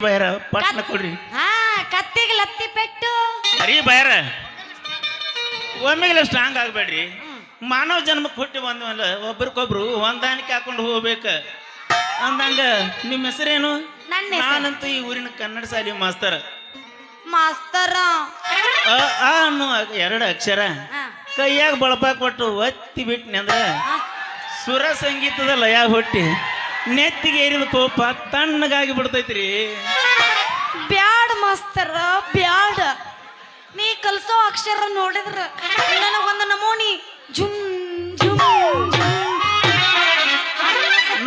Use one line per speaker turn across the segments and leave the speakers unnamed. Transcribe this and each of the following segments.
ಬೈರ ಪಟ್ನ ಕೊಡ್ರಿ.
ಹಾ ಕತ್ತಿಗೆ ಲತ್ತಿ ಪೆಟ್ಟು.
ಅರಿ ಬೈರ ಒಮ್ಮೆಗೆಲ್ಲ ಸ್ಟ್ರಾಂಗ್ ಆಗ್ಬೇಡ್ರಿ. ಮಾನವ ಜನ್ಮಕ್ಕೆ ಹುಟ್ಟಿ ಬಂದ್ವಲ್ಲ, ಒಬ್ರಿಗೊಬ್ರು ಹೊಂದಾಣಿಕೆ ಹಾಕೊಂಡು ಹೋಗ್ಬೇಕ ಅಂದಂಗ. ನಿಮ್ಮ ಹೆಸರೇನು?
ನನ್ನ ಹೆಸರು
ನಾನಂತೂ ಈ ಊರಿನ ಕನ್ನಡ ಶಾಲೆ ಮಾಸ್ತರ.
ಮಾಸ್ತರ.
ಆ ಅನ್ನೋ ಎರಡು ಅಕ್ಷರ ಕೈಯಾಗ ಬಳಪ ಕೊಟ್ಟು ಒತ್ತಿ ಬಿಟ್ನಿ ಅಂದ್ರ ಸುರ ಸಂಗೀತದ ಲಯ ಹುಟ್ಟಿ ನೆತ್ತಿಗೆ ಏರಿದ ಕೋಪ ತಣ್ಣಗಾಗಿ ಬಿಡ್ತೈತ್ರಿ.
ಬ್ಯಾಡ ಮಾಸ್ತರ ಬ್ಯಾಡ. ನೀ ಕಲ್ಸೋ ಅಕ್ಷರ ನೋಡಿದ್ರ ನನಗೊಂದು ನಮೂನಿ ಜುಮ್ ಜುಮ್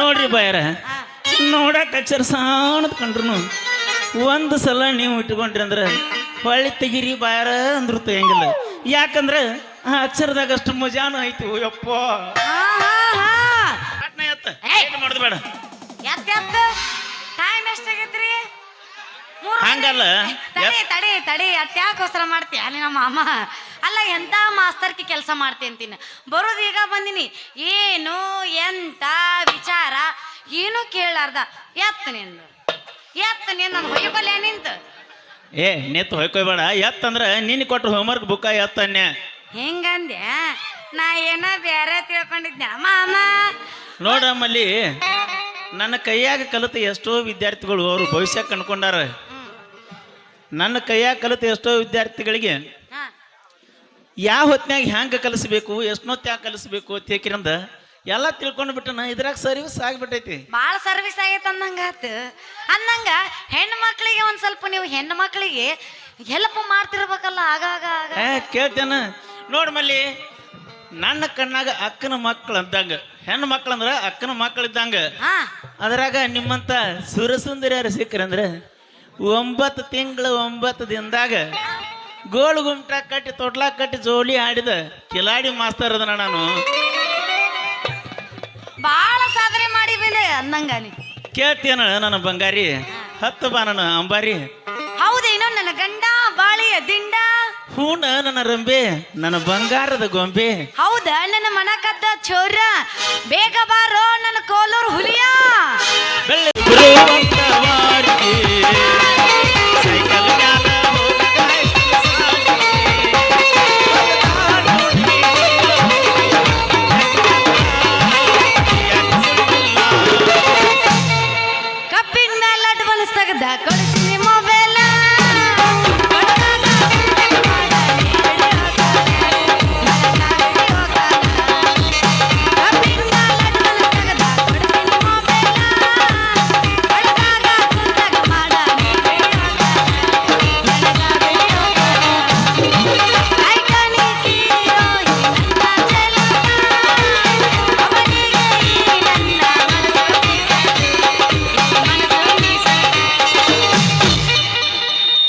ನೋಡ್ರಿ ಬಾಯರ, ನೋಡಕ್ ಅಕ್ಷರ ಸಾಣದ್ ಕಂಡ್ರು ಒಂದು ಸಲ ನೀವು ಇಟ್ಕೊಂಡ್ರಿ ಅಂದ್ರೆ ಹೊಳ್ಳಿ ತೆಗಿರಿ ಬಾಯರ ಅಂದ್ರು ತೆಗಿಯಂಗಿಲ್ಲ. ಯಾಕಂದ್ರೆ ಆ ಅಕ್ಷರದಾಗ ಅಷ್ಟು ಮಜಾನು ಐತಿ. ಯಪ್ಪ ಮಾಡುದು ಬೇಡ.
ಟೈಮ್ ಎಷ್ಟಾಗೈತ್ರಿ?
ಹಂಗಲ್ಲ,
ತಡಿ ತಡಿ ತಡಿ ಅಟ್ಯಾಕೋಸ್ಕರ ಮಾಡ್ತೀಯ ನೀ ನಮ್ಮ ಅಮ್ಮ? ಅಲ್ಲ ಎಂತ ಮಾಸ್ತರ್ಕಿ ಕೆಲಸ ಮಾಡ್ತಿ ಅಂತೀನಿ. ಬರೋದು ಈಗ ಬಂದಿನಿ, ಏನು ಎಂತ ವಿಚಾರ ಏನು ಕೇಳಾರ್ದ ಎತ್ತ ನಿಂದು ನಾನು ಹೊಯ್ಕೊಲ್ಯ ನಿಂತು.
ಏ ನೆತ್ತು ಹೊಯ್ಕೊಯ್ಬೇಡ. ಎತ್ತಂದ್ರ ನೀನು ಕೊಟ್ರು ಹೋಮ್ವರ್ಕ್ ಬುಕ್ಕ ಎತ್ತನ್ಯ.
ಹೆಂಗಂದ್ಯ? ನಾ ಏನ ಬೇರೆ ತಿಳ್ಕೊಂಡಿದ್ದೆ ಮಾಮ.
ನೋಡಮ್ಮಲ್ಲಿ ನನ್ನ ಕೈಯಾಗ ಕಲಿತ ಎಷ್ಟೋ ವಿದ್ಯಾರ್ಥಿಗಳು ಅವರು ಭವಿಷ್ಯ ಕಂಡ್ಕೊಂಡಾರ. ನನ್ನ ಕೈಯಾಗ ಕಲಿತ ಎಷ್ಟೋ ವಿದ್ಯಾರ್ಥಿಗಳಿಗೆ ಯಾವ ಹೊತ್ನ್ಯಾಗ ಹ್ಯಾಂಗ ಕಲಿಸ್ಬೇಕು, ಎಷ್ಟೊತ್ತ್ಯಾಗ ಕಲಿಸ್ಬೇಕು ತೇಕಿರಂದ ಎಲ್ಲ ತಿಳ್ಕೊಂಡು ಬಿಟ್ಟನ. ಇದ್ರಾಗ ಸರ್ವಿಸ್ ಆಗಿಬಿಟ್ಟೈತಿ,
ಭಾಳ ಸರ್ವಿಸ್ ಆಗೈತೆ ಅಂದಂಗ ಹೆಣ್ಣು ಮಕ್ಕಳಿಗೆ ಒಂದ್ ಸ್ವಲ್ಪ ನೀವು ಹೆಣ್ಣು ಮಕ್ಕಳಿಗೆ ಹೆಲ್ಪ್ ಮಾಡ್ತಿರ್ಬೇಕಲ್ಲ ಆಗಾಗ.
ಕೇಳ್ತೇನ ನೋಡ್ಮಲ್ಲಿ, ನನ್ನ ಕಣ್ಣಾಗ ಅಕ್ಕನ ಮಕ್ಕಳು ಅಂದಂಗ, ಹೆಣ್ಣು ಮಕ್ಕಳಂದ್ರ ಅಕ್ಕನ ಮಕ್ಕಳು ಇದ್ದಂಗ. ಅದ್ರಾಗ ನಿಮ್ಮಂತ ಸುರಸುಂದರಿಯರು ಸಿಕ್ಕರಂದ್ರ 9 ತಿಂಗಳು 9 ದಿನದಾಗ ಗೋಳು ಗುಮ್ಟ ಕಟ್ಟಿ ತೊಟ್ಲಾ ಕಟ್ಟಿ ಜೋಲಿ ಆಡಿದ ಕಿಲಾಡಿ ಮಾಸ್ತರ್ ಅದನ ನಾನು.
ಬಾಳ ಸಾಧನೆ ಮಾಡಿ ಬಂದೆ ಅಂದಂಗ. ನೀ
ಕೇಳ್ತೇನ ನನ್ನ ಬಂಗಾರಿ, 10 ಬಾ ನನ್ನ ಅಂಬಾರಿ.
ಹೌದೇನೋ ನನ್ನ ಗಂಡ ಬಾಳಿಯ ದಿಂಡ.
ಹೂನ ನನ್ನ ರಂಬೆ, ನನ್ನ ಬಂಗಾರದ ಗೊಂಬೆ.
ಹೌದ ನನ್ನ ಮನಕದ್ದ ಚೋರ, ಬೇಗ ಬಾರೋ ನನ್ನ ಕೋಲೂರು ಹುಲಿಯ. ಕಬ್ಬಿನ ಮೇಲೆ ಅಡ್ವಾನ್ಸ್ ತೆಗೆದ ಕೊಡಿಸಿ ಮೊಬೈಲ್.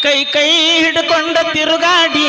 ಕೈ ಕೈ ಹಿಡ್ಕೊಂಡ ತಿರುಗಾಡಿ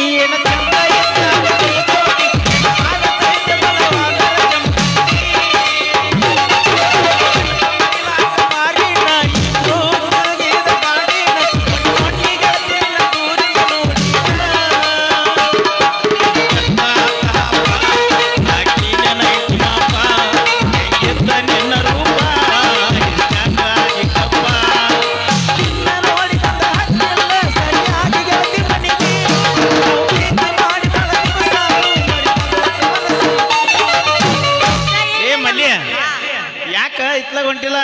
ಇತ್ಲಾಗ ಹೊಂಟಿಲ್ಲ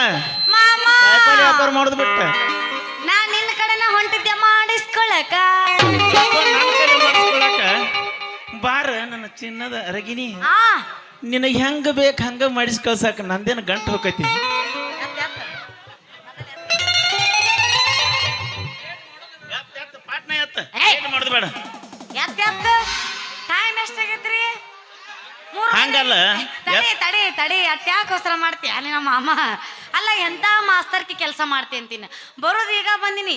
ವ್ಯಾಪಾರ ಮಾಡೋದು ಬಿಟ್ಟ.
ನಾನ್ ನಿನ್ನ ಕಡೆನ ಹೊಂಟಿದ್ದೆ ಮಾಡಿಸ್ಕೊಳಕ.
ಬಾರ ನನ್ನ ಚಿನ್ನದ ಅರಗಿನಿ, ನಿನಗೆ ಹೆಂಗ ಬೇಕು ಹಂಗ ಮಾಡಿಸ್ ಕಳ್ಸಾಕ ನಂದೇನು ಗಂಟು ಹೋಗೈತಿ. ಪಾಟ್ನ ಎತ್ತ ಮಾಡುದು ಬೇಡ.
ಟೈಮ್ ಎಷ್ಟಾಗೈತ್ರಿ?
ಹಂಗಲ್ಲ,
ತಡಿ ತಡಿ ತಡಿ ಅಟ್ಯಾಕೋಸ್ಕರ ಮಾಡ್ತೀಯ ನೀ ನಮ್ಮ ಅಮ್ಮ? ಅಲ್ಲ ಎಂತ ಮಾಸ್ತರ್ಕಿ ಕೆಲಸ ಮಾಡ್ತಿ ಅಂತೀನಿ. ಬರೋದು ಈಗ ಬಂದಿನಿ,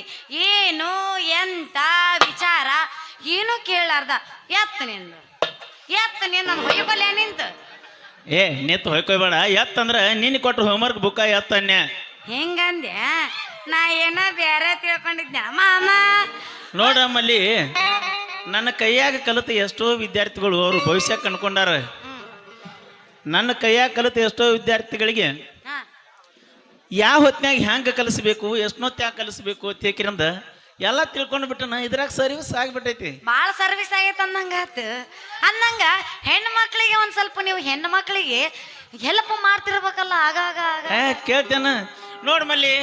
ಏನು ಎಂತ ವಿಚಾರ ಏನು ಕೇಳಾರ್ದ ಎತ್ತ ನಿಂದು ನಾನು ಹೊಯ್ಕೊಲ್ಯ ನಿಂತು.
ಏ ನೆತ್ತು ಹೊಯ್ಕೊಯ್ಬೇಡ. ಎತ್ತಂದ್ರ ನೀನು ಕೊಟ್ರು ಹೋಮ್ವರ್ಕ್ ಬುಕ್ಕ ಎತ್ತನ್ಯ.
ಹೆಂಗಂದ್ಯ? ನಾ ಏನ ಬೇರೆ ತಿಳ್ಕೊಂಡಿದ್ದೆ ಮಾಮ.
ನೋಡಮ್ಮಲ್ಲಿ ನನ್ನ ಕೈಯಾಗ ಕಲಿತ ಎಷ್ಟೋ ವಿದ್ಯಾರ್ಥಿಗಳು ಅವರು ಭವಿಷ್ಯ ಕಂಡ್ಕೊಂಡಾರ. ನನ್ನ ಕೈಯಾಗ ಕಲಿತ ಎಷ್ಟೋ ವಿದ್ಯಾರ್ಥಿಗಳಿಗೆ ಯಾವ ಹೊತ್ನ್ಯಾಗ ಹ್ಯಾಂಗ ಕಲಿಸ್ಬೇಕು ಎಷ್ಟೊತ್ತ್ಯಾಗ ಕಲಿಸ್ಬೇಕು ತೇಕಿರಂದ ಎಲ್ಲ ತಿಳ್ಕೊಂಡು ಬಿಟ್ಟನ ಇದ್ರಾಗ ಸರ್ವಿಸ್ ಆಗಿಬಿಟ್ಟೈತಿ.
ಬಾಳ ಸರ್ವಿಸ್ ಆಗೈತೆ ಅಂದಂಗಾತ. ಅಂದಂಗ ಹೆಣ್ಣು ಮಕ್ಕಳಿಗೆ ಒಂದ್ ಸ್ವಲ್ಪ ನೀವು ಹೆಣ್ಣು ಮಕ್ಕಳಿಗೆ ಹೆಲ್ಪ್ ಮಾಡ್ತಿರ್ಬೇಕಲ್ಲ ಆಗಾಗ.
ಕೇಳ್ತೇನ ನೋಡ್ ಮಲ್ಲಿ,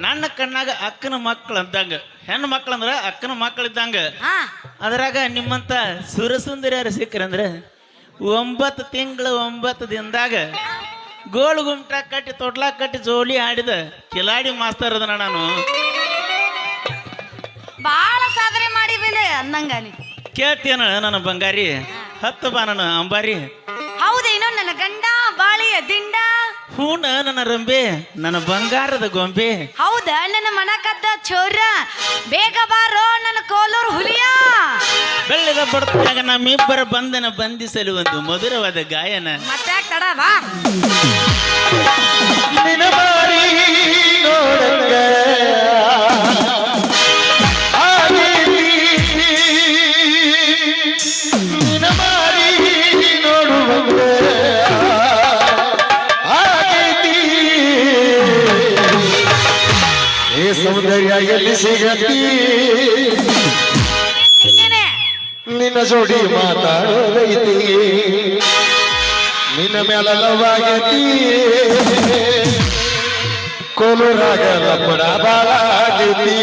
ನನ್ನ ಕಣ್ಣಾಗ ಅಕ್ಕನ ಮಕ್ಕಳು ಅಂದಂಗ, ಹೆಣ್ಣು ಮಕ್ಕಳಂದ್ರ ಅಕ್ಕನ ಮಕ್ಕಳಿದ್ದಂಗ. ಅದ್ರಾಗ ನಿಮ್ಮಂತ ಸುರಸುಂದರಿಯರು ಸಿಕ್ಕರಂದ್ರ 9 ತಿಂಗಳು 9 ದಿನದಾಗ ಗೋಳು ಗುಮ್ಟ ಕಟ್ಟಿ ತೊಟ್ಲಾ ಕಟ್ಟಿ ಜೋಲಿ ಆಡಿದ ಕಿಲಾಡಿ ಮಾಸ್ತರ್ ಅದನ ನಾನು.
ಬಾಳ ಸಾಧನೆ ಮಾಡಿ ಬಂದೆ ಅಂದಂಗ ನೀ.
ಕೇಳ್ತೇನ ನನ್ನ ಬಂಗಾರಿ, ಹತ್ತು ಬಾ ನನ್ನ ಅಂಬಾರಿ.
ಹೌದೇನೋ ನನ್ನ ಗಂಡ ಬಾಳಿಯ ದಿಂಡ.
ಹೂನ ನನ್ನ ರಂಬೆ, ನನ್ನ ಬಂಗಾರದ ಗೊಂಬೆ.
ಹೌದಾ ನನ್ನ ಮನಕದ್ದ ಚೋರ, ಬೇಗ ಬಾರೋ ನನ್ನ ಕೋಲೂರು ಹುಲಿಯ.
ಬೆಳ್ಳದ ಬಡ್ತಾಗ ನಮ್ಮಿಬ್ಬರ ಬಂಧನ ಬಂಧಿಸಲು ಒಂದು ಮಧುರವಾದ ಗಾಯನ.
ಮತ್ತೆ ತಡ ಬಾ.
ಸೌಂದರ್ಯ ಎಲ್ಲಿ ಸಿಗತಿ ನಿನ್ನ ಜೋಡಿ ಮಾತಾಡೋದೈತಿ, ನಿನ್ನ ಮೇಲವಾಗತಿ ಕೋಲೂರಾಗ ಲಪ್ಪಡ ಬಾಳ ಆಗೈತಿ.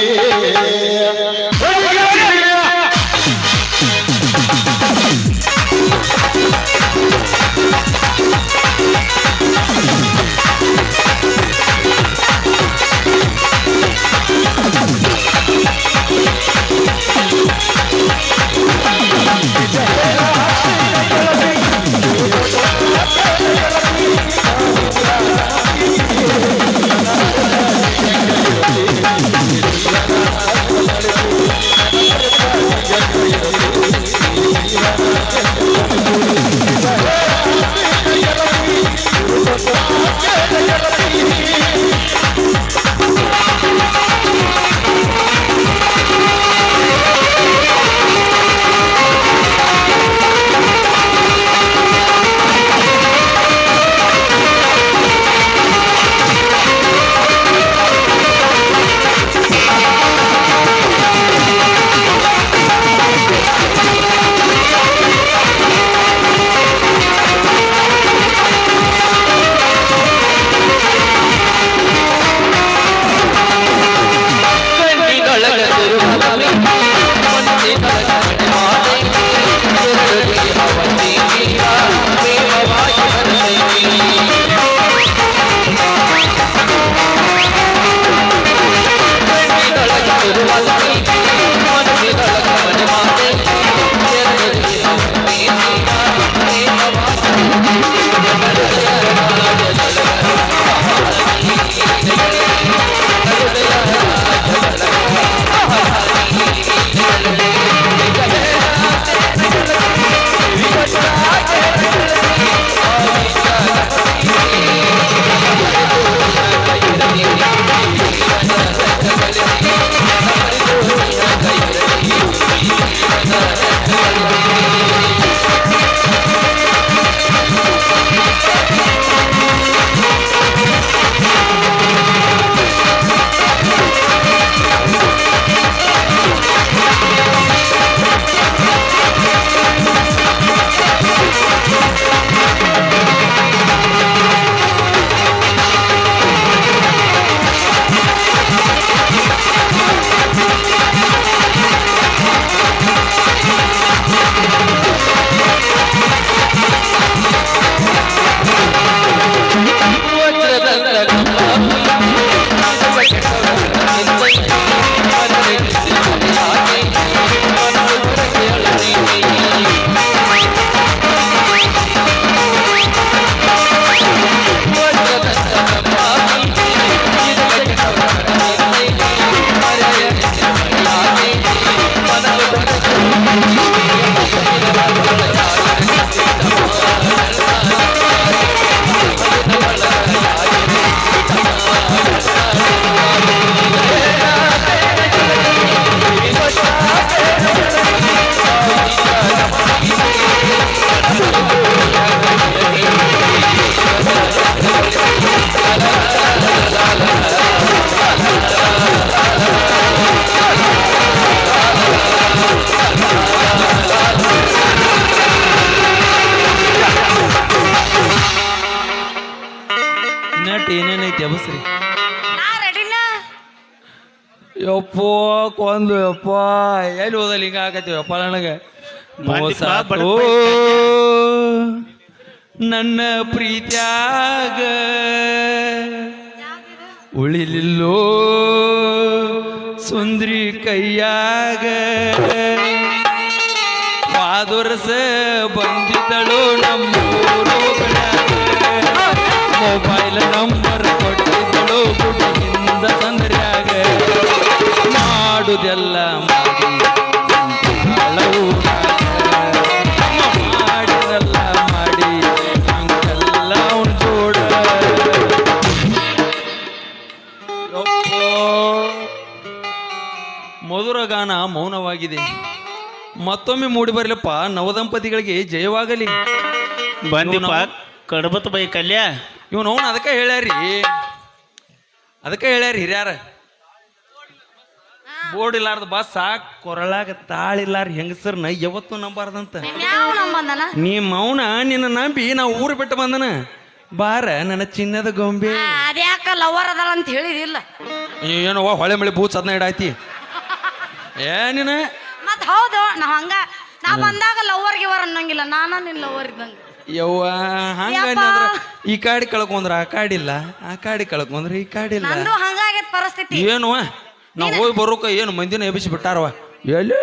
ಯಪ್ಪೋ ಕೊಂದು ಯಪ್ಪ ಎಲ್ಲಿ ಹೋದಲ್ಲಿ ಹಿಂಗ ಆಗತ್ತೀವಪ್ಪ ನನಗೆ ಮೋಸ
ಬಡ
ಆತು. ನನ್ನ ಪ್ರೀತ್ಯಾಗ ಉಳಿಲಿಲ್ಲೋ ಸುಂದ್ರಿ ಕೈಯಾಗ ವಾದುರಸ ಬಂದಿದ್ದಳು ನಮ್ಮೂರು ಮೊಬೈಲ್ ನಂಬರ್ ಕೊಟ್ಟಿದ್ದಳು ಗುಡಿಯಿಂದ ಸಂದ್ರ್ಯಾಗ ಮಾಡುದೆಲ್ಲ ಮಾಡಿ ಮಾಡಿದೆಲ್ಲ ಮಾಡಿ ಹಿಂಗೆಲ್ಲ ಅವ್ನ ಜೋಡ ಮಧುರ ಗಾನ ಮೌನವಾಗಿದೆ. ಮತ್ತೊಮ್ಮೆ ಮೂಡಿ ಬರಲಪ್ಪ ನವದಂಪತಿಗಳಿಗೆ ಜಯವಾಗಲಿ.
ಬಂದಿಪ್ಪ ಕಡಬತ್ ಬೈ ಕಲ್ಯ.
ಇವನು ಅವನು ಅದಕ್ಕೆ ಹೇಳ್ಯಾರಿ ಹಿರಿಯಾರ ಬೋರ್ಡ್ ಇಲ್ಲಾರ್ದ ಬಸ್ ಸಾಕ್ ಕೊರಳಾಗ ತಾಳಿಲ್ಲಾರ ಹೆಂಗಸರ್ನ ಯಾವತ್ತೂ ನಂಬಾರ್ದಂತ.
ಯಾವ ನಂಬಂದನ
ನಿಮ್ಮ ಮೌನ ನಿನ್ನ ನಂಬಿ ನಾವು ಊರು ಬಿಟ್ಟು ಬಂದನ. ಬಾರ ನನ್ನ ಚಿನ್ನದ ಗೊಂಬೆ.
ಅದ್ಯಾಕ ಲವರ್ ಅದಲ್ಲ ಅಂತ ಹೇಳಿದಿಲ್ಲ.
ಏನವ್ವ ಹೊಳೆ ಮಳೆ ಬೂತ್ ಸದ್ನ ಇಡಾಯ್ತಿ ಏನಿನ.
ಮತ್ ಹೌದು ನಾ ಬಂದಾಗ ಲವರ್ ಗಿವರ್ ಅನ್ನಂಗಿಲ್ಲ. ನಿನ್ ಲವರ್ ಇದ್ದಂಗ.
ಯವ್ವ ಹಂಗ ಈ ಕಾಡಿ ಕಳ್ಕೊಂಡ್ರ ಆ ಕಾಡಿಲ್ಲ, ಆ ಕಾಡಿ ಕಳ್ಕೊಂಡ್ರ ಈ ಕಾಡಿಲ್ಲ.
ನಂದು ಹಂಗಾಗೈತ್ ಪರಿಸ್ಥಿತಿ.
ಏನುವ ನಾವು ಹೋಗಿ ಬರೋಕ ಏನು ಮಂದಿನ ಎಬ್ಬಿಸಿ ಬಿಟ್ಟಾರವ. ಎಲ್ಲಿ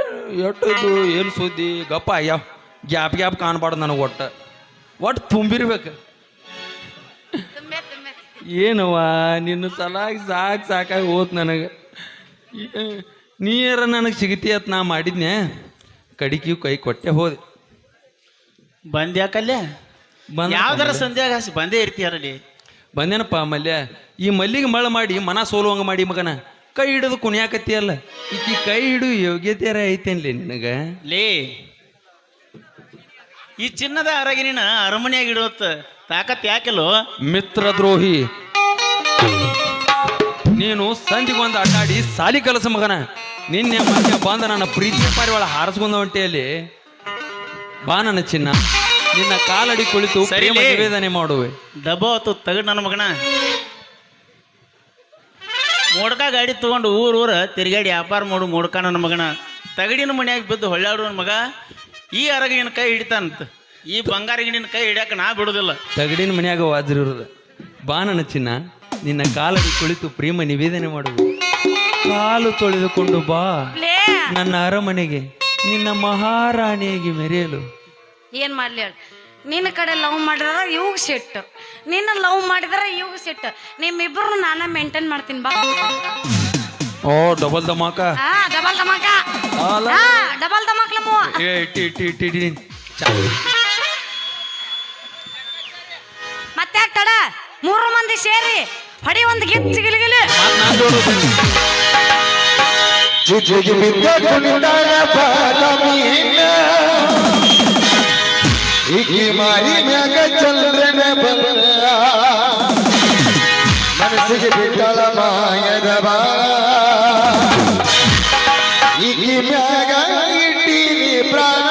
ಎಟ್ಟು ಏನು ಸುದ್ದಿ ಗಪ್ಪ ಯಾವ ಗ್ಯಾಪ್ ಕಾಣಬಾರ್ದು ನನಗೆ ಒಟ್ಟು ತುಂಬಿರ್ಬೇಕು. ಏನವ್ವ ನಿನ್ನ ಸಲಾಗಿ ಸಾಕಾಗಿ ಹೋತ್ ನನಗೆ. ನೀರ ನನಗೆ ಸಿಗತಿ ಅಂತ ನಾ ಮಾಡಿದ್ನೆ, ಕಡಿಕಿಯು ಕೈ ಕೊಟ್ಟೆ ಹೋದೆ.
ಬಂದ್ಯಾಕಲ್ಯ ಯಾವ್ದಾರ ಸಂಧ್ಯಾಗ ಬಂದೇ ಇರ್ತೀಯಾರಲ್ಲಿ.
ಬಂದೇನಪ್ಪ ಮಲ್ಯ. ಈ ಮಲ್ಲಿಗೆ ಮಳ ಮಾಡಿ ಮನ ಸೋಲುವಂಗ ಮಾಡಿ ಮಗನ ಕೈ ಹಿಡಿದು ಕುಣಿಯಾಕತ್ತಿಯಲ್ಲ. ಈಕಿ ಕೈ ಹಿಡು ಯೋಗ್ಯತೆಯರ ಐತೇನ್ಲಿ ನಿನಗ?
ಲೇ ಈ ಚಿನ್ನದ ಅರಗಿನ ಅರಮನೆಯಾಗಿ ಇಡುವತ್ತ ತಾಕತ್ ಯಾಕೆಲ್ಲೋ?
ಮಿತ್ರ ದ್ರೋಹಿ ನೀನು ಸಂಧಿಗೊಂದು ಅಡ್ಡಾಡಿ ಸಾಲಿ ಕಲಸ ಮಗನ. ನಿನ್ನೆ ಮೊನ್ನೆ ಬಂದ ನನ್ನ ಪ್ರೀತಿ ಪಾರಿವಾಳ ಹಾರಿಸ್ಕೊಂಡ ಹೊಂಟೆಯಲ್ಲಿ. ಬಾ ನನ್ನ ಚಿನ್ನ, ನಿನ್ನ ಕಾಲಡಿ ಕುಳಿತು ಪ್ರೇಮ ನಿವೇದನೆ ಮಾಡುವೆ.
ದಬ್ಬ ಹೊತ್ತು ತಗಡ್ ನನ್ನ ಮಗನ. ಮೋಡ್ಕ ಗಾಡಿ ತಗೊಂಡು ಊರ ತಿರುಗಾಡಿ ವ್ಯಾಪಾರ ಮಾಡು ಮೋಡ್ಕ ನನ್ನ ಮಗನ. ತಗಡಿನ ಮನ್ಯಾಗ ಬಿದ್ದು ಹೊಳ್ಳಾಡು ನನ್ನ ಮಗ. ಈ ಅರಗಿನ ಕೈ ಹಿಡಿತಾನಂತ, ಈ ಬಂಗಾರ ಗಿಡಿನ ಕೈ ಹಿಡಿಯಾಕ ನಾ ಬಿಡುದಿಲ್ಲ.
ತಗಡಿನ ಮನ್ಯಾಗ ವಾಜ್ರಿರುದ. ಬಾ ನನ್ನ ಚಿನ್ನ, ನಿನ್ನ ಕಾಲಡಿ ಕುಳಿತು ಪ್ರೇಮ ನಿವೇದನೆ ಮಾಡುವೆ. ಕಾಲು ತೊಳೆದುಕೊಂಡು ಬಾ ನನ್ನ ಅರಮನೆಗೆ, ನಿನ್ನ ಮಹಾರಾಣಿಯಾಗಿ ಮೆರೆಯಲು.
ಏನ್ ಮಾಡ್ಲಿ ಹೇಳ, ನಿನ್ನ ಕಡೆ ಲವ್ ಮಾಡಿದ್ರ ಇವಾಗ ಸೆಟ್, ನಿನ್ನ ಲವ್ ಮಾಡಿದ್ರ ಇವಾಗ ಸೆಟ್. ನಿಮ್ಮಿಬ್ರು ನಾನ ಮೇಂಟೈನ್ ಮಾಡ್ತೀನಿ ಬಾ.
ಓ ಡಬಲ್ ಧಮಾಕ.
ಡಬಲ್ ಧಮಾಕ, ಡಬಲ್ ಧಮಾಕ್ ನಮ್ಮವ. ಮತ್ತೆ ತಡ, 3 ಮಂದಿ ಸೇರಿ ಹೊಡಿ ಒಂದು ಗಿಚ್ಚಿ ಗಿಲಿಗಿಲಿ.
ಈಕಿ ಮಾರಿ ಮ್ಯಾಗ ಚಂದ್ರನ ಬಂದ ಮನಸ್ಸಿಗೆ ಬಿಟ್ಟಳ ಮಾಯದ ಬಾಳ. ಈಕಿ ಮ್ಯಾಗ ಇಟ್ಟೀನಿ ಪ್ರಾಣ.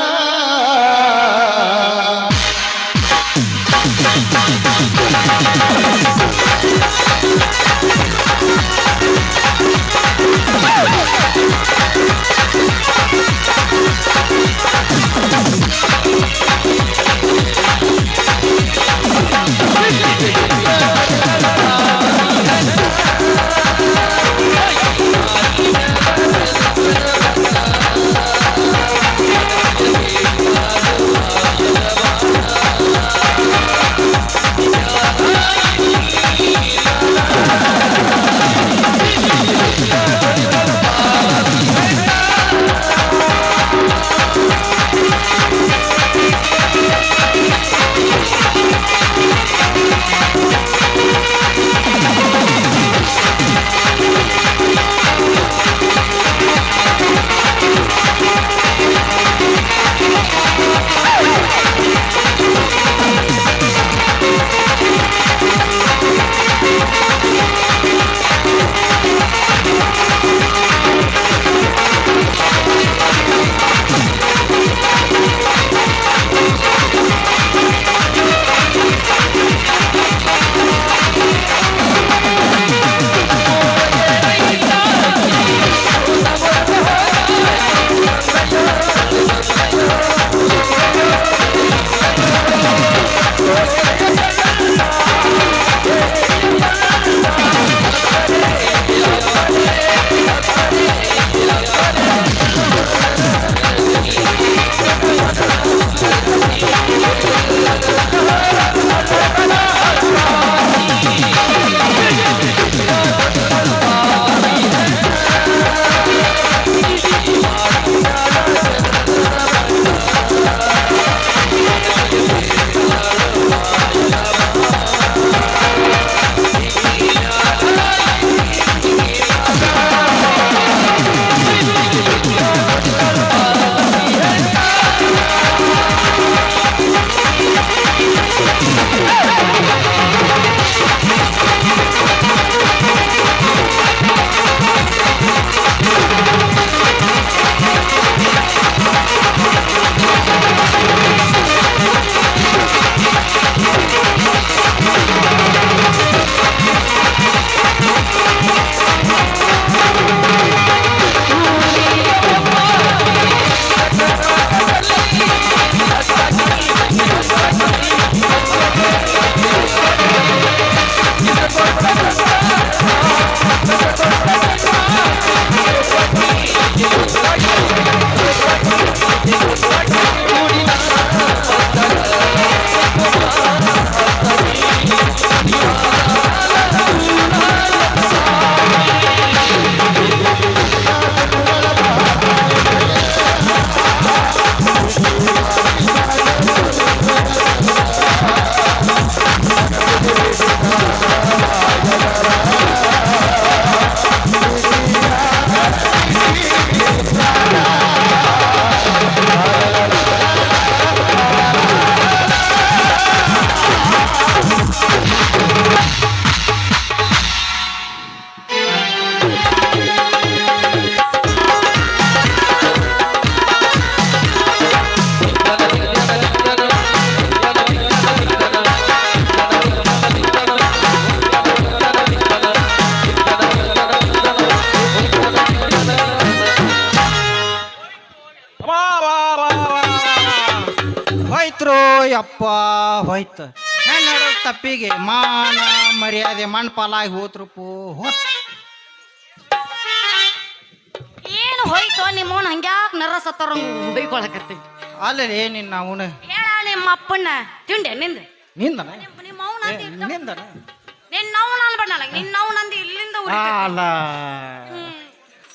ಹೋತ್ರು ಯಪ್ಪ ಹೋಯ್ತು ಹೆಣ್ಣು ತಪ್ಪಿಗೆ ಮಾನ ಮರ್ಯಾದೆ ಮಣ್ಣು ಪಾಲಾಗಿ ಹೋತ್ರಪ್ಪು ಹೋತ್
ಏನು ಹೋಯ್ತು ನಿಮ್ಮವನ್ ಹಂಗ್ಯಾಕ್ ನರ ಸತ್ತರಂಗ ಬೈಕೊಳಕತ್ತಿ
ಅಲ್ಲೇ ನಿನ್ನ ಅವನು
ಹೇಳ ನಿಮ್ಮ ಅಪ್ಪಣ್ಣ ತಿಂಡೆ ನಿಂದ
ನಿಂದನ
ನಿಮ್ಮ ಅವನ
ನಿಂದನ
ನಿನ್ನ ಅವನ ಅನ್ಬೇಡಲ್ಲ ನಿನ್ನ ಅವನಂದು ಇಲ್ಲಿಂದ
ಅಲ್ಲ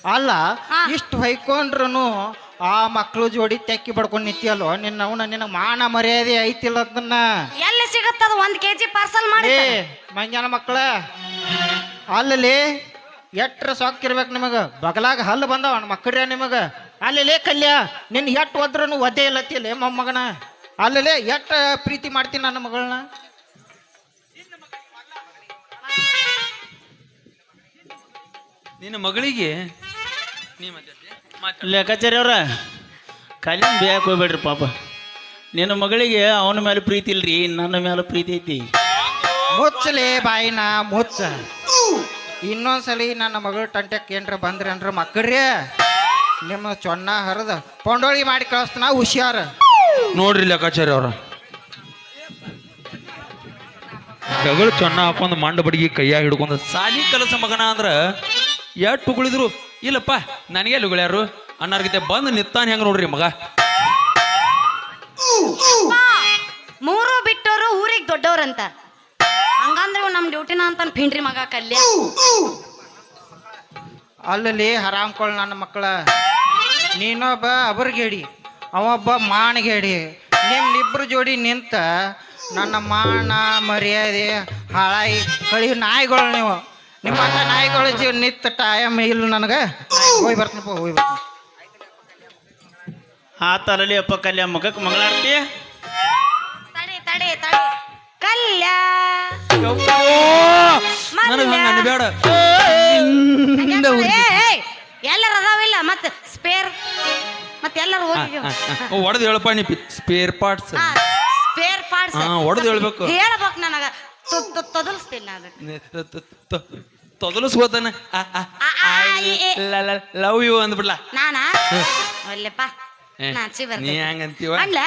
ಅಲ್ಲ ಇಷ್ಟು ಹೊಯ್ಕೊಂಡ್ರು ಆ ಮಕ್ಳು ಜೋಡಿ ತೆಕ್ಕಿ ಬಡ್ಕೊಂಡು ನಿಂತಿಯಲ್ಲೋ ನಿನ್ನ ಅವನ ನಿನ್ನ ಮಾನ ಮರ್ಯಾದೆ ಐತಿಲ್ಲ ಅದನ್ನ
ಎಲ್ಲಿ ಸಿಗತ್ತದ 1 kg ಪಾರ್ಸಲ್ ಮಾಡಿ
ಏ ಮಂಜಾನ ಮಕ್ಕಳ ಅಲ್ಲಲ್ಲಿ ಎಟ್ರ ಸೊಕ್ಕಿರ್ಬೇಕು ನಿಮಗ ಬಗಲಾಗ ಹಲ್ಲು ಬಂದವ ಮಕ್ಕಳ್ರ ನಿಮಗ ಅಲ್ಲೇ ಕಲ್ಯ ನಿನ್ ಎಟ್ ಒದ್ರೂ ಒದ್ದೆ ಇಲ್ಲತ್ತಿಲ್ಲ ಮೊಮ್ಮಗನ ಅಲ್ಲೇ ಎಟ್ ಪ್ರೀತಿ ಮಾಡ್ತೀನಿ ನನ್ನ ಮಗಳನ್ನ
ನಿನ್ನ ಮಗಳಿಗೆ
ಲೆಕ್ಕಾಚಾರಿ ಅವ್ರ ಕಲ್ಯಾಣ ಬೇಯಕ್ಕೆ ಹೋಗ್ಬೇಡ್ರಿ ಪಾಪ ನಿನ್ನ ಮಗಳಿಗೆ ಅವನ ಮೇಲೆ ಪ್ರೀತಿ ಇಲ್ರಿ ನನ್ನ ಮೇಲೆ ಪ್ರೀತಿ ಐತಿ
ಮುಚ್ಚಲೇ ಬಾಯಿನ ಮುಚ್ಚ ಇನ್ನೊಂದ್ಸಲಿ ನನ್ನ ಮಗಳು ಟಂಟಕ್ಕೆ ಏನ್ರ ಬಂದ್ರಿ ಅಂದ್ರ ಮಕ್ಕಳ್ರಿ ನಿಮ್ಮ ಚೊನ್ನ ಹರಿದ ಪೊಂಡೋಳಿ ಮಾಡಿ ಕಳಿಸ್ತಾನ ಹುಷಾರ
ನೋಡ್ರಿ ಲೆಕ್ಕಾಚಾರ್ಯ ಅವ್ರ ಜಗಳು ಚೊನ್ನ ಹಾಕೊಂಡ್ ಮಂಡ ಬಡಿಗೆ ಕೈಯಾಗ ಹಿಡ್ಕೊಂಡ ಸಾಲಿ ಕಲಸ ಮಗನ ಅಂದ್ರ ಎಟ್ಟು ಉಗುಳಿದ್ರು ಇಲ್ಲಪ್ಪ ನನಗೆ ಉಗುಳ್ಯಾರು ಅನ್ನೋರ್ಗಿತೆ ಬಂದು ನಿತ್ತಾನ ಹೆಂಗ ನೋಡ್ರಿ ಮಗ
ಮೂರು ಬಿಟ್ಟವರು ಊರಿಗೆ ದೊಡ್ಡವ್ರಂತ ಹಂಗಂದ್ರೆ ಇವ್ ನಮ್ ಡ್ಯೂಟಿನ ಅಂತ ಪಿಂಡ್ರಿ ಮಗ ಕಲ್ಯ
ಅಲ್ಲಲ್ಲಿ ಹರಾಮ್ಕೊಳ್ ನನ್ನ ಮಕ್ಕಳ ನೀನೊಬ್ಬ ಅಬರ್ಗೇಡಿ ಅವೊಬ್ಬ ಮಾನಗೇಡಿ ನಿಮ್ಮಿಬ್ರು ಜೋಡಿ ನಿಂತ ನನ್ನ ಮಾನ ಮರ್ಯಾದೆ ಹಾಳಾಗಿ ಕಳಿ ನಾಯಿಗಳು ನೀವು ನಿಮ್ಮಂತ ನಾಯಿಗಳು ಜೀವ ನಿಂತ ಟೈಮ್ ಇಲ್ಲ ನನಗೆ ಹೋಗಿ ಬರ್ತೀನಪ್ಪ ಹೋಗಿ ಬರ್ತೀನಿ
ಆ ತರಲಿ ಅಪ್ಪ ಕಲ್ಯ ಮಗಕ್ಕೆ ಮಗಳಾಡ್ತಿ
ತಡೆ ತಡೆ ತಡೆ ಕಲ್ಯ
ನನಗೆ ಹಂಗ ಅನ್ಬೇಡ
ಎಲ್ಲರ ಅದಾವಿಲ್ಲ ಮತ್ತೆ ಸ್ಪೇರ್ ಮತ್ತೆ ಎಲ್ಲರೂ ಹೋಗಿ
ಒಡೆದು ಹೇಳಪ್ಪ ನೀ ಸ್ಪೇರ್ ಪಾರ್ಟ್ಸ್
ಸ್ಪೇರ್ ಪಾರ್ಟ್ಸ್
ಒಡೆದು ಹೇಳ್ಬೇಕು
ಹೇಳ್ಬೇಕು ನನಗ ತೊದಲಿಸ್ತೀನಿ ನಾನು
ತೊದಲಿಸ್ಬೋದನ ಲವ್ ಯು ಅಂದ್ಬಿಡ್ಲ
ನಾನಾ ಒಲ್ಲೆಪ್ಪ ನಾಚಿ
ನೀ
ಬರ್ತೀನಿ
ಹಂಗಂತೀವ
ಅಲ್ಲ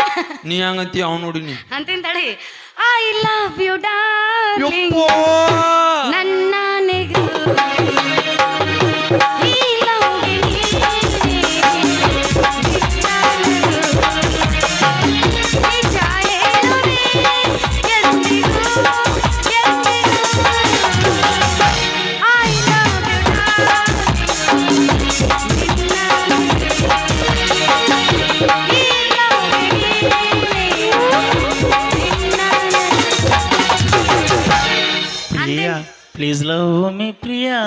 ನೀ ಹಂಗಂತೀವ ಅವ್ನು ನೋಡಿ ನೀ
ಅಂತೀನಿ ತಡಿ ಐ ಲವ್ ಯು ಡಾರ್ಲಿಂಗ್ ನನ್ನ ನೆಗು ಈ ಲವ್ಗೆ ನಿಜ ಹೇಳುವೆ ಎಂದಿಗೂ I love you
Priya please love me Priya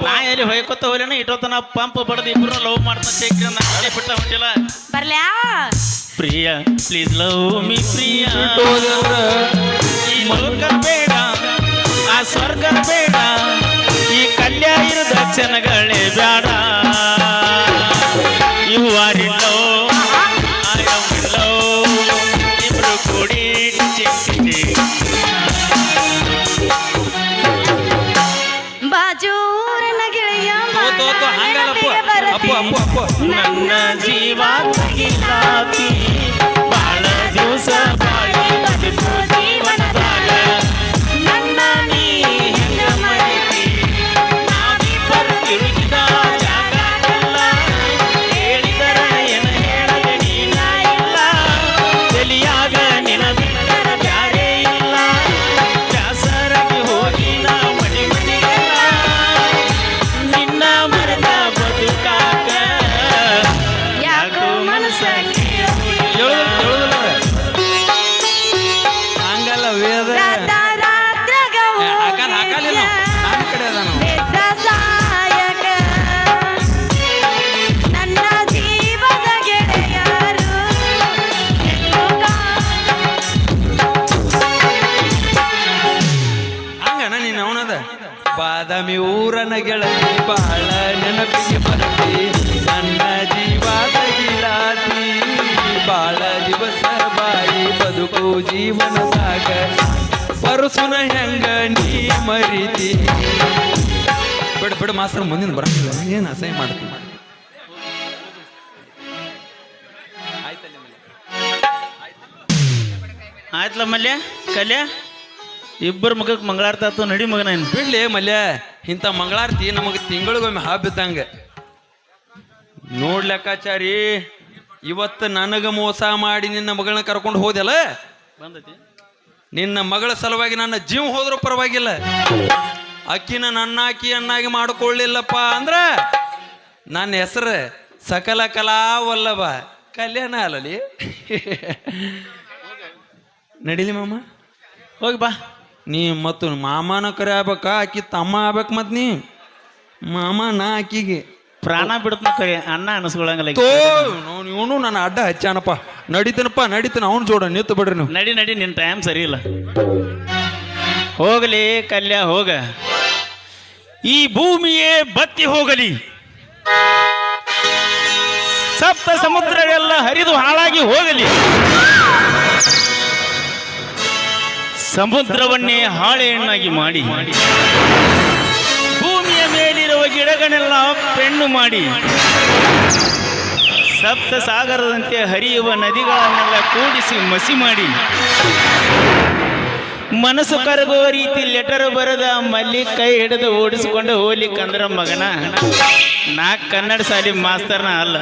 ನಾ ಎಲ್ಲಿ ಹೊಯ್ಕೊತ ಹೋಗ್ಲೇನ ಇಟ್ಟೋತನ ಪಂಪ್ ಬಡ್ದು ಇಬ್ರು ಲವ್ ಮಾಡ್ತಾ ಚೇಕ್ರಿ ಬಿಟ್ಟ ಹೊಂಟಿಲ್ಲ
ಬರ್ಲ್ಯಾ
Priya please love me Priya ಈ ಲೋಕ ಬೇಡ ಆ ಸ್ವರ್ಗ ಬೇಡ ಈ ಕಲ್ಯ ಇರದ ಕ್ಷಣಗಳೇ ಬೇಡ ಇವು ಆರಿಲ್ಲೋ ಆಯಮಿಲ್ಲೋ ಇಬ್ರು ಕೂಡಿ ಚಿಕ್ಕಿ
ಬಾಜೂರನ ಗೆಳೆಯ
ನನ್ನ ಜೀವ ತಗಿಲಾತಿ ಬಾಳ ದಿವಸ ಬಾಳಿ ಬದುಕು ಜೀವನದಾಗ ನನ್ನ ನೀ ಹೆಂಗ ಮರಿತಿ ನಾವಿಬ್ಬರು ತಿರುಗಿದ ಜಾಗಲ್ಲ ಹೇಳಿದರ ಏನ ಹೇಳದೆ ನೀನ ಇಲ್ಲ ತಲಿಯಾಗ ನಿನ ಬಿಟ್ಟರ ಬ್ಯಾರೆ ಇಲ್ಲ ಜಾಸರಾಗಿ ಹೋಗಿ ನಾ ಮಡಿ ಮಡಿಯಲ್ಲ ನಿನ್ನ ಮರೆತ ಬದುಕಾಕ
ಯಾಕೋ ಮನಸ್ಸ
ಹಂಗಲ್ಲ ವೇದ
ರಾತ್ರಾಗ
ಹಾಕಲಿಲ್ಲ ನನ್ನ ಕಡೆ ಅದಾನು
ಸಾಯಕ ನನ್ನ ಜೀವದ ಗೆಳೆಯರು
ಹಂಗನ ನೀನು ಅವನದ ಬಾದಾಮಿ ಊರನ ಗೆಳತಿ ಬಾಳ ನೆನಪಿಗೆ ಬರತಿ ನನ್ನ ಜೀವ ತಗಿಲಾತಿ ಬಾಳ ದಿವಸ ಬಾಯಿ ಬದುಕು ಜೀವನದಾಗ ಪರಸುನ ಹೆಂಗ ನೀ ಮರಿತಿ ಬಿಡು ಬಿಡು ಮಾಸ್ತರ್ ಮುಂದಿನ ಬರಂಗಿಲ್ಲ ಏನು ಅಸಹ್ಯ ಮಾಡ್ತೀನಿ ಆಯ್ತಲ್ಲ
ಆಯ್ತಲ್ಲ ಮಲ್ಯ ಕಲ್ಯ ಇಬ್ಬರು ಮಗಕ್ಕೆ ಮಂಗಳಾರತಿ ಆತು ನಡಿ ಮಗನ ಇನ್ನು.
ಬಿಡ್ಲಿ ಮಲ್ಯ ಇಂಥ ಮಂಗಳಾರತಿ ನಮಗೆ ತಿಂಗಳಿಗೊಮ್ಮೆ ಹಬ್ಬಿದ್ದಂಗೆ ನೋಡ್ಲೆಕ್ಕಾಚಾರಿ. ಇವತ್ತು ನನಗೆ ಮೋಸ ಮಾಡಿ ನಿನ್ನ ಮಗಳನ್ನ ಕರ್ಕೊಂಡು ಹೋದೆಲ್ಲ,
ಬಂದೈತಿ
ನಿನ್ನ ಮಗಳ ಸಲುವಾಗಿ ನನ್ನ ಜೀವ ಹೋದ್ರೂ ಪರವಾಗಿಲ್ಲ, ಅಕ್ಕಿನ ಅನ್ನಾಗಿ ಮಾಡಿಕೊಳ್ಳಿಲ್ಲಪ್ಪ ಅಂದ್ರ ನನ್ನ ಹೆಸರು ಸಕಲ ಕಲಾವಲ್ಲಭ ಕಲ್ಯಾಣ ಅಲ್ಲಲಿ. ನಡೀಲಿ ಮಾಮ,
ಹೋಗಿ ಬಾ.
ನೀ ಮತ್ತು ಮಾಮನ ಕರೆ ಆಗ್ಬೇಕಾ, ಆಕಿ ತಮ್ಮ ಆಗ್ಬೇಕು ಮತ್ ನೀ ಮಾಮ ನಾ ಆಕಿಗೆ
ಪ್ರಾಣ ಬಿಡ್ತನ ಕೈ ಅಣ್ಣ ಅನಿಸ್ಕೊಳಂಗಿಲ್ಲ.
ಇವನು ನನ್ನ ಅಡ್ಡ ಹಚ್ಚಾನಪ್ಪ. ನಡೀತಾನ ಅವನು ಜೋಡ ನಿಂತು ಬಿಡ್ರಿ ನೀವು.
ನಡಿ ನಡಿ, ನಿನ್ನ ಟೈಮ್ ಸರಿ ಇಲ್ಲ. ಹೋಗಲಿ ಕಲ್ಯ ಹೋಗ, ಈ ಭೂಮಿಯೇ ಬತ್ತಿ ಹೋಗಲಿ, ಸಪ್ತ ಸಮುದ್ರಗಳೆಲ್ಲ ಹರಿದು ಹಾಳಾಗಿ ಹೋಗಲಿ, ಸಮುದ್ರವನ್ನೇ ಹಾಳೆಯನ್ನಾಗಿ ಮಾಡಿ ಭೂಮಿಯ ಮೇಲಿರುವ ಗಿಡಗಳನ್ನೆಲ್ಲ ಪೆಣ್ಣು ಮಾಡಿ ಸಪ್ತ ಸಾಗರದಂತೆ ಹರಿಯುವ ನದಿಗಳನ್ನೆಲ್ಲ ಕೂಡಿಸಿ ಮಸಿ ಮಾಡಿ ಮನಸ್ಸು ಕರಗುವ ರೀತಿ ಲೆಟರ್ ಬರೆದ ಮಲ್ಲಿ ಕೈ ಹಿಡಿದು ಓಡಿಸಿಕೊಂಡು ಹೋಗ್ಲಿಕ್ಕಂದ್ರ ಮಗನ ನಾ ಕನ್ನಡ ಶಾಲಿ ಮಾಸ್ತರ್ನ ಅಲ್ಲ.